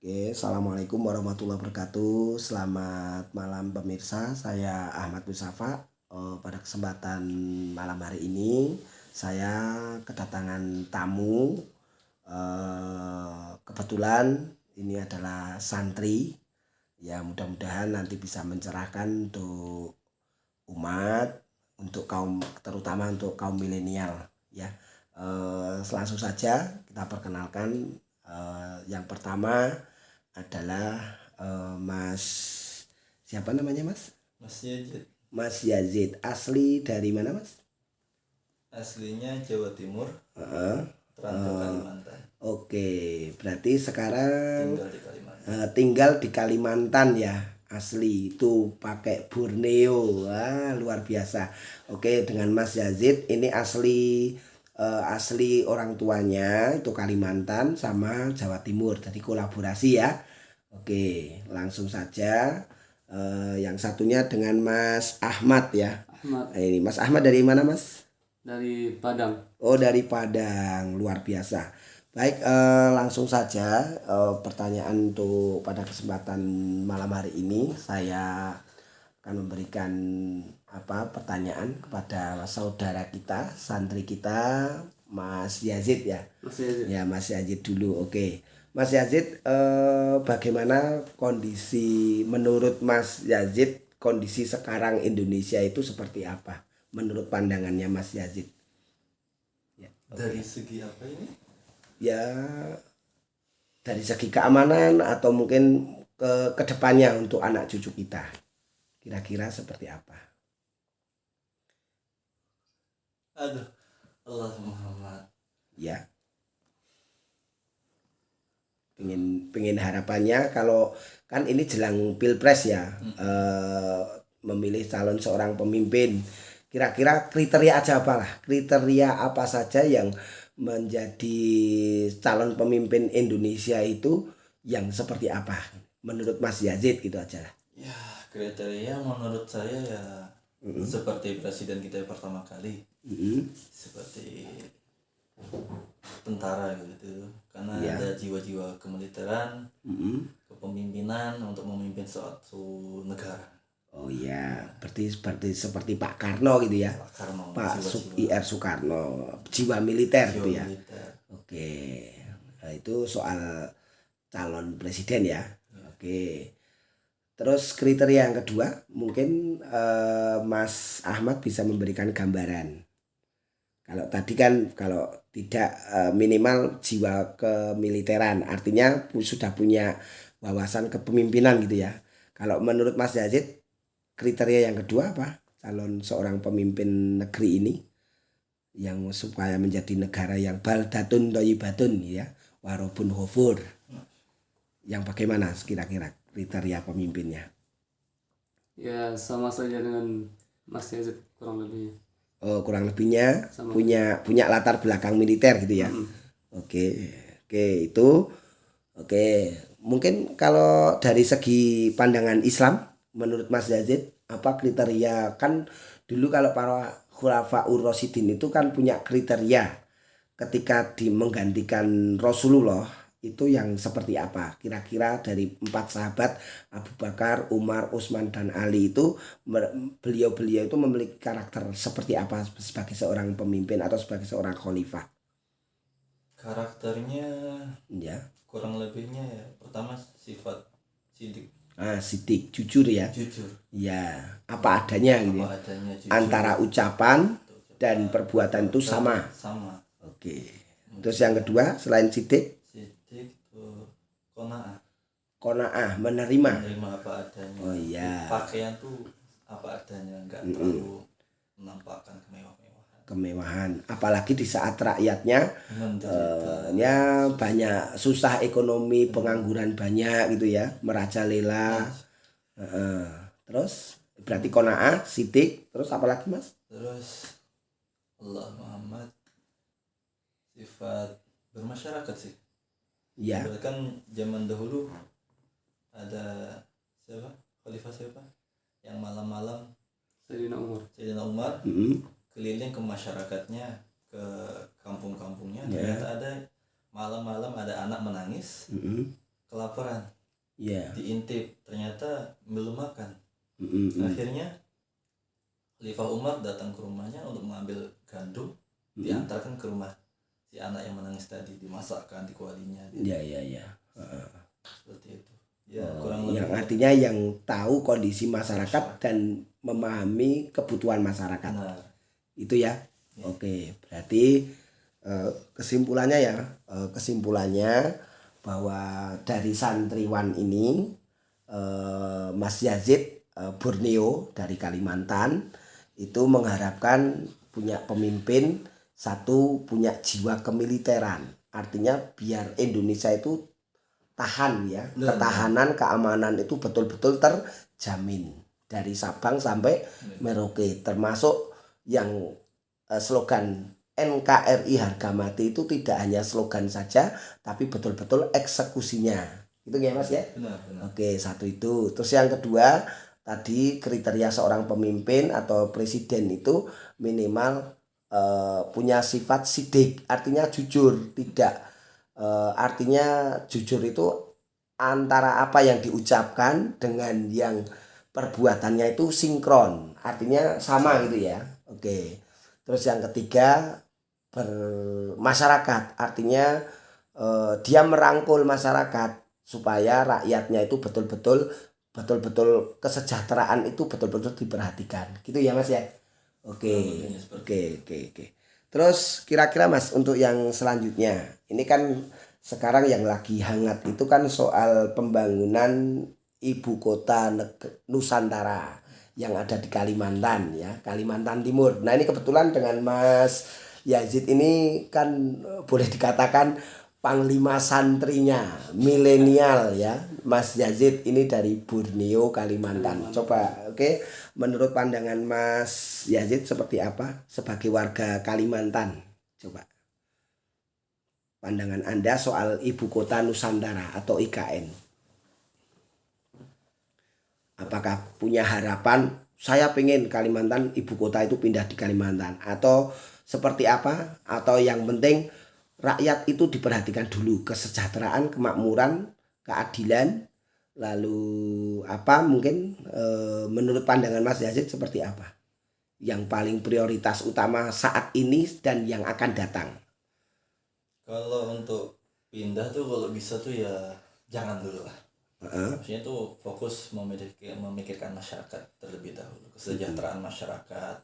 Oke, assalamualaikum warahmatullahi wabarakatuh. Selamat malam pemirsa, saya Ahmad Musafa. Pada kesempatan malam hari ini, saya kedatangan tamu. Kebetulan ini adalah santri. Ya, mudah-mudahan nanti bisa mencerahkan untuk umat, untuk kaum, terutama untuk kaum milenial. Ya, langsung saja kita perkenalkan. Yang pertama adalah Mas, siapa namanya Mas? Mas Yazid. Mas Yazid. Asli dari mana Mas? Aslinya Jawa Timur, Heeh. Terantau Kalimantan. Oke, berarti sekarang Tinggal di Kalimantan. tinggal di Kalimantan ya. Asli itu pakai Borneo. Wah, luar biasa. Oke, dengan Mas Yazid ini asli orang tuanya itu Kalimantan sama Jawa Timur. Jadi kolaborasi ya. Oke, langsung saja. Yang satunya dengan Mas Ahmad ya. Ahmad Ini Mas Ahmad dari mana Mas? dari Padang. Oh, dari Padang, luar biasa. Baik, langsung saja pertanyaan untuk pada kesempatan malam hari ini saya akan memberikan pertanyaan kepada saudara kita, santri kita, Mas Yazid ya. Mas Yazid. Ya, Mas Yazid dulu. Oke. Mas Yazid, bagaimana kondisi menurut Mas Yazid, kondisi sekarang Indonesia itu seperti apa? Menurut pandangannya Mas Yazid. Ya, Dari segi apa ini? ya dari segi keamanan atau mungkin ke depannya untuk anak cucu kita. Kira-kira seperti apa? Aduh, Allah Muhammad. Ya. Pengen harapannya kalau kan ini jelang Pilpres ya, memilih calon seorang pemimpin. Kira-kira kriteria aja apalah, kriteria apa saja yang menjadi calon pemimpin Indonesia itu yang seperti apa menurut Mas Yazid gitu aja lah. Ya, kriteria menurut saya ya seperti presiden kita yang pertama kali, seperti tentara gitu, karena Ya. ada jiwa-jiwa kemiliteran, kepemimpinan untuk memimpin suatu negara. Oh ya, seperti Pak Karno gitu ya. Pak Karno, Pak jiwa-jiwa Ir Soekarno, jiwa militer gitu ya. militer. Oke, nah, itu soal calon presiden ya. Oke, terus kriteria yang kedua mungkin Mas Ahmad bisa memberikan gambaran. Kalau tadi kan kalau tidak minimal jiwa kemiliteran, artinya sudah punya wawasan kepemimpinan gitu ya. Kalau menurut Mas Yazid, kriteria yang kedua apa? Calon seorang pemimpin negeri ini yang supaya menjadi negara yang baldatun thayyibatun ya, warobun ghafur. Yang bagaimana kira-kira kriteria pemimpinnya? Ya sama saja dengan Mas Yazid kurang lebih. Oh, kurang lebihnya Sama. punya latar belakang militer gitu ya. Oke. Oke, itu oke. Mungkin kalau dari segi pandangan Islam menurut Mas Yazid apa kriteria, kan dulu kalau para khulafaur rasyidin itu kan punya kriteria ketika menggantikan Rasulullah itu yang seperti apa? Kira-kira dari 4 sahabat Abu Bakar, Umar, Utsman dan Ali itu beliau-beliau itu memiliki karakter seperti apa sebagai seorang pemimpin atau sebagai seorang khalifah? Karakternya Ya. kurang lebihnya ya, pertama sifat sidik, Sidik, jujur ya. jujur, Ya, apa adanya gitu ya. apa adanya, jujur, Antara ucapan dan perbuatan itu sama. sama. Oke. Terus yang kedua selain sidik, Sidik tuh qanaah, qanaah, menerima. menerima apa adanya. Oh iya. Pakaian tuh apa adanya, nggak terlalu menampakkan Kemewahan, apalagi di saat rakyatnya menderita. ya banyak susah ekonomi, pengangguran banyak gitu ya, merajalela. Terus berarti qanaah, sidik, terus apalagi Mas? Terus Allah Muhammad, sifat bermasyarakat sih. Ya. Berarti kan zaman dahulu ada siapa, khalifah siapa yang malam-malam Sayyidina Umar. Sayyidina Umar keliling ke masyarakatnya, ke kampung-kampungnya. Ternyata ada malam-malam ada anak menangis, kelaparan, Ya. diintip, ternyata belum makan. Mm-mm. Akhirnya Khalifah Umar datang ke rumahnya untuk mengambil gandum, diantarkan ke rumah si anak yang menangis tadi, dimasakkan, dikualinya. Ya, ya, ya. Seperti itu. Ya, kurang lebih. Yang artinya yang tahu kondisi masyarakat dan memahami kebutuhan masyarakat. Benar. Itu ya. Oke, berarti kesimpulannya bahwa dari santriwan ini Mas Yazid Borneo dari Kalimantan itu mengharapkan punya pemimpin, satu punya jiwa kemiliteran, artinya biar Indonesia itu tahan ya, ketahanan keamanan itu betul-betul terjamin dari Sabang sampai Merauke, termasuk yang slogan NKRI harga mati itu tidak hanya slogan saja tapi betul-betul eksekusinya, itu ya Mas ya. Benar. Oke, satu itu. Terus yang kedua tadi kriteria seorang pemimpin atau presiden itu minimal punya sifat sidik, artinya jujur, tidak artinya jujur itu antara apa yang diucapkan dengan yang perbuatannya itu sinkron, artinya sama gitu ya. Oke. Terus yang ketiga bermasyarakat, artinya dia merangkul masyarakat supaya rakyatnya itu betul-betul kesejahteraan itu betul-betul diperhatikan, gitu ya Mas ya. Oke. Terus kira-kira Mas untuk yang selanjutnya, ini kan sekarang yang lagi hangat itu kan soal pembangunan ibu kota Nusantara yang ada di Kalimantan ya, Kalimantan Timur. Nah ini kebetulan dengan Mas Yazid ini kan boleh dikatakan panglima santrinya milenial ya, Mas Yazid ini dari Borneo Kalimantan. Coba oke, menurut pandangan Mas Yazid seperti apa sebagai warga Kalimantan? Coba pandangan Anda soal ibu kota Nusantara atau IKN. Apakah punya harapan saya pengen Kalimantan ibu kota itu pindah di Kalimantan, atau seperti apa, atau yang penting rakyat itu diperhatikan dulu, kesejahteraan, kemakmuran, keadilan, lalu apa mungkin menurut pandangan Mas Yazid seperti apa yang paling prioritas utama saat ini dan yang akan datang? Kalau untuk pindah tuh kalau bisa tuh ya jangan dulu lah. Maksudnya tuh fokus memikirkan masyarakat terlebih dahulu, kesejahteraan masyarakat.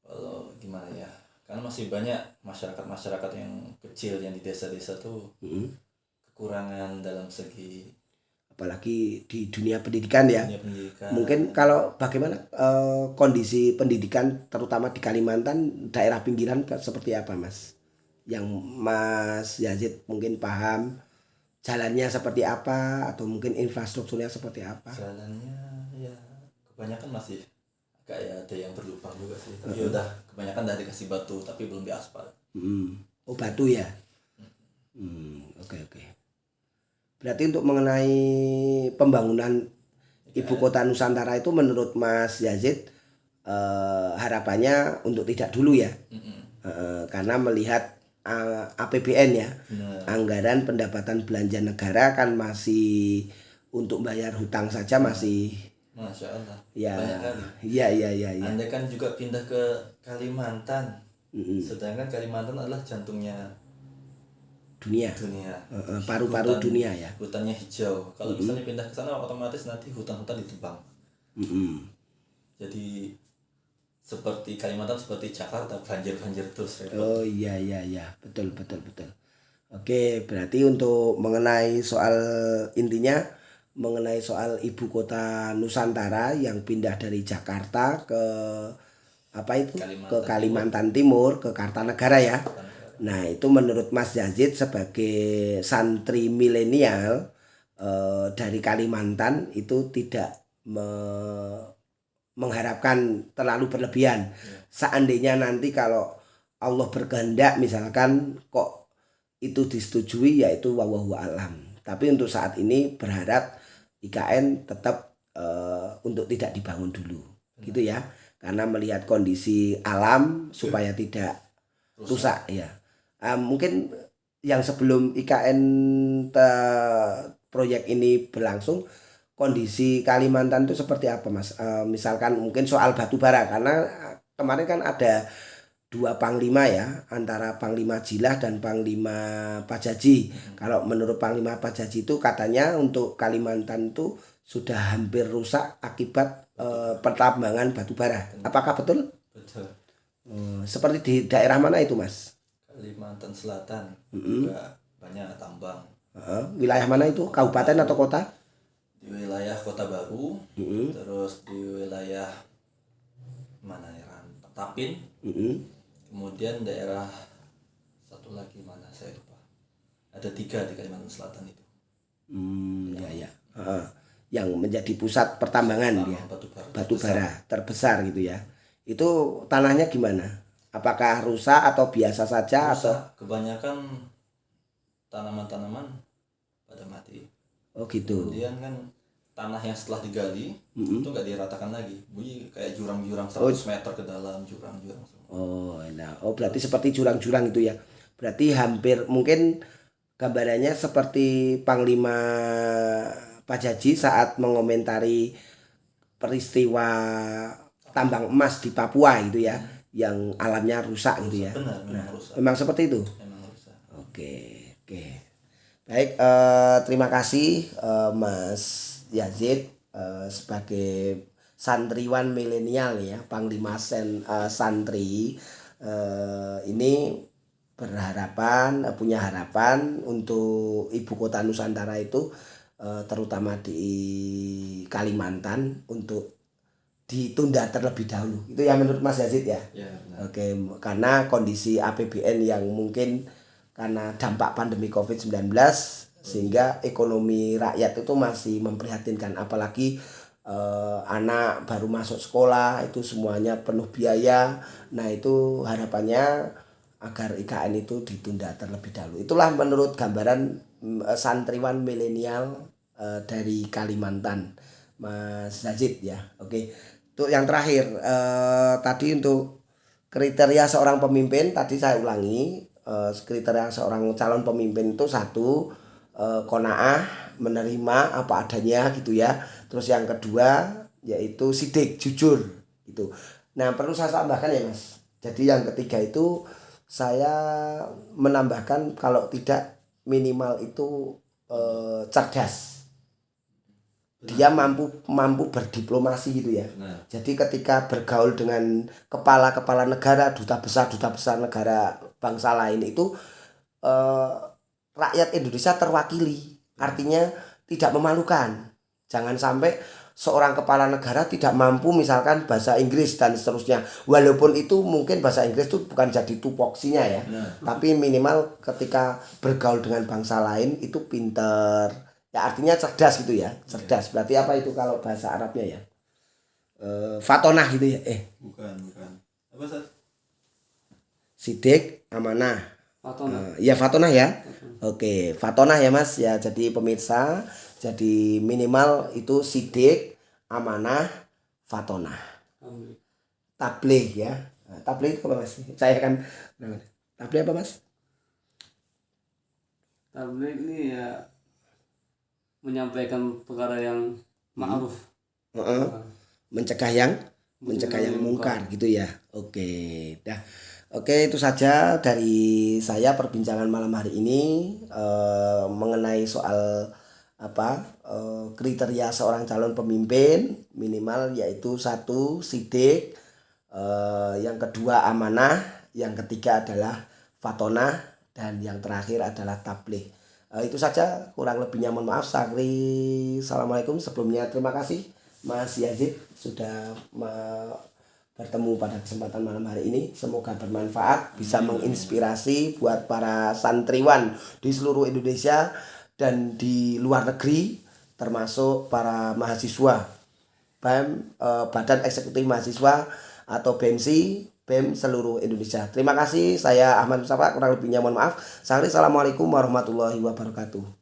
Kalau gimana ya, karena masih banyak masyarakat yang kecil yang di desa-desa tuh kekurangan dalam segi, apalagi di dunia pendidikan ya. dunia pendidikan. Mungkin kalau bagaimana kondisi pendidikan terutama di Kalimantan daerah pinggiran seperti apa Mas? Yang Mas Yazid mungkin paham jalannya seperti apa, atau mungkin infrastrukturnya seperti apa? Jalannya ya kebanyakan masih kayak ada yang berlubang juga sih, tapi udah kebanyakan udah dikasih batu tapi belum diaspal. Oh batu ya. Oke. Berarti untuk mengenai pembangunan ibu kota Nusantara itu menurut Mas Yazid harapannya untuk tidak dulu ya. Karena melihat APBN ya, anggaran pendapatan belanja negara kan masih untuk bayar hutang saja masih, Masya Allah, ya, banyak kali. Ya. Anda kan juga pindah ke Kalimantan, sedangkan Kalimantan adalah jantungnya dunia, paru-paru dunia ya. Hutannya hijau. Kalau misalnya pindah ke sana otomatis nanti hutan-hutan ditebang. Jadi seperti Kalimantan, seperti Jakarta, banjir terus. Oh iya, betul. Oke, berarti untuk mengenai soal intinya mengenai soal ibu kota Nusantara yang pindah dari Jakarta ke apa itu ke Kalimantan Timur, ke Kartanegara ya. Nah itu menurut Mas Yazid sebagai santri milenial dari Kalimantan itu tidak mengharapkan terlalu berlebihan. Seandainya nanti kalau Allah berkehendak misalkan kok itu disetujui, yaitu wallahu alam. Tapi untuk saat ini berharap IKN tetap untuk tidak dibangun dulu, gitu ya. Karena melihat kondisi alam supaya tidak rusak ya. Mungkin yang sebelum IKN proyek ini berlangsung, kondisi Kalimantan itu seperti apa Mas? Misalkan mungkin soal batu bara, karena kemarin kan ada dua panglima ya, antara Panglima Jilah dan Panglima Pajaji. Kalau menurut Panglima Pajaji itu katanya untuk Kalimantan itu sudah hampir rusak akibat pertambangan batu bara. Apakah betul? Betul. Seperti di daerah mana itu Mas? Kalimantan Selatan juga banyak tambang. Wilayah mana itu? Kabupaten atau kota? Di wilayah Kota Baru, terus di wilayah mana ya? Tapin. Kemudian daerah satu lagi mana saya lupa. Ada 3 di Kalimantan Selatan itu. Ya. Yang menjadi pusat pertambangan dia. Batu bara terbesar gitu ya. Itu tanahnya gimana? Apakah rusak atau biasa saja rusak. atau Kebanyakan tanaman-tanaman pada mati. Oh gitu. Kemudian kan tanah yang setelah digali itu nggak diratakan lagi, bunyi kayak jurang-jurang 100 meter ke dalam, jurang-jurang semua. Berarti seperti jurang-jurang itu ya. Berarti hampir mungkin gambarannya seperti Panglima Pajaji saat mengomentari peristiwa tambang emas di Papua gitu ya, yang alamnya rusak gitu ya. Benar, memang rusak. Memang seperti itu. Memang rusak. Oke. Baik, terima kasih Mas Yazid sebagai santriwan milenial ya, Panglima Santri ini punya harapan untuk ibu kota Nusantara itu terutama di Kalimantan untuk ditunda terlebih dahulu. Itu ya menurut Mas Yazid ya? Ya, benar. Oke, karena kondisi APBN yang mungkin karena dampak pandemi COVID-19 sehingga ekonomi rakyat itu masih memprihatinkan, apalagi anak baru masuk sekolah itu semuanya penuh biaya. Nah itu harapannya agar IKN itu ditunda terlebih dahulu. Itulah menurut gambaran santriwan milenial dari Kalimantan, Mas Yazid ya. Oke, untuk yang terakhir tadi untuk kriteria seorang pemimpin, tadi saya ulangi, kriteria seorang calon pemimpin itu 1, qanaah, menerima apa adanya gitu ya. Terus yang kedua yaitu sidik, jujur gitu. Nah perlu saya tambahkan ya Mas, jadi yang ketiga itu saya menambahkan kalau tidak minimal itu cerdas. Dia mampu berdiplomasi gitu ya. Benar. Jadi ketika bergaul dengan kepala negara, duta besar negara bangsa lain itu rakyat Indonesia terwakili. Artinya tidak memalukan. Jangan sampai seorang kepala negara tidak mampu misalkan bahasa Inggris dan seterusnya. Walaupun itu mungkin bahasa Inggris itu bukan jadi tupoksinya ya. Tapi minimal ketika bergaul dengan bangsa lain itu pinter. Ya artinya cerdas gitu ya. Cerdas. Berarti apa itu kalau bahasa Arabnya ya? Fatonah gitu ya. Bukan. Apa Sat? Sidik, amanah. Fatonah. Ya fatonah ya. Oke, fatonah ya Mas ya. Jadi pemirsa, jadi minimal itu sidik, amanah, fatonah. Tabligh ya. Tabligh itu apa Mas? Saya kan tabligh apa Mas? Tabligh ini ya menyampaikan perkara yang ma'ruf. Mencegah yang mungkar gitu ya. Oke, dah. Oke, itu saja dari saya perbincangan malam hari ini mengenai soal kriteria seorang calon pemimpin, minimal yaitu 1, sidik, yang kedua amanah, yang ketiga adalah fatonah, dan yang terakhir adalah tabligh. Itu saja, kurang lebihnya mohon maaf. Assalamualaikum. Sebelumnya terima kasih Mas Yazid sudah bertemu pada kesempatan malam hari ini. Semoga bermanfaat, bisa menginspirasi buat para santriwan di seluruh Indonesia dan di luar negeri, termasuk para mahasiswa BEM, Badan Eksekutif Mahasiswa atau BEM seluruh Indonesia. Terima kasih, saya Ahmad Mustafa, kurang lebihnya mohon maaf. Assalamualaikum warahmatullahi wabarakatuh.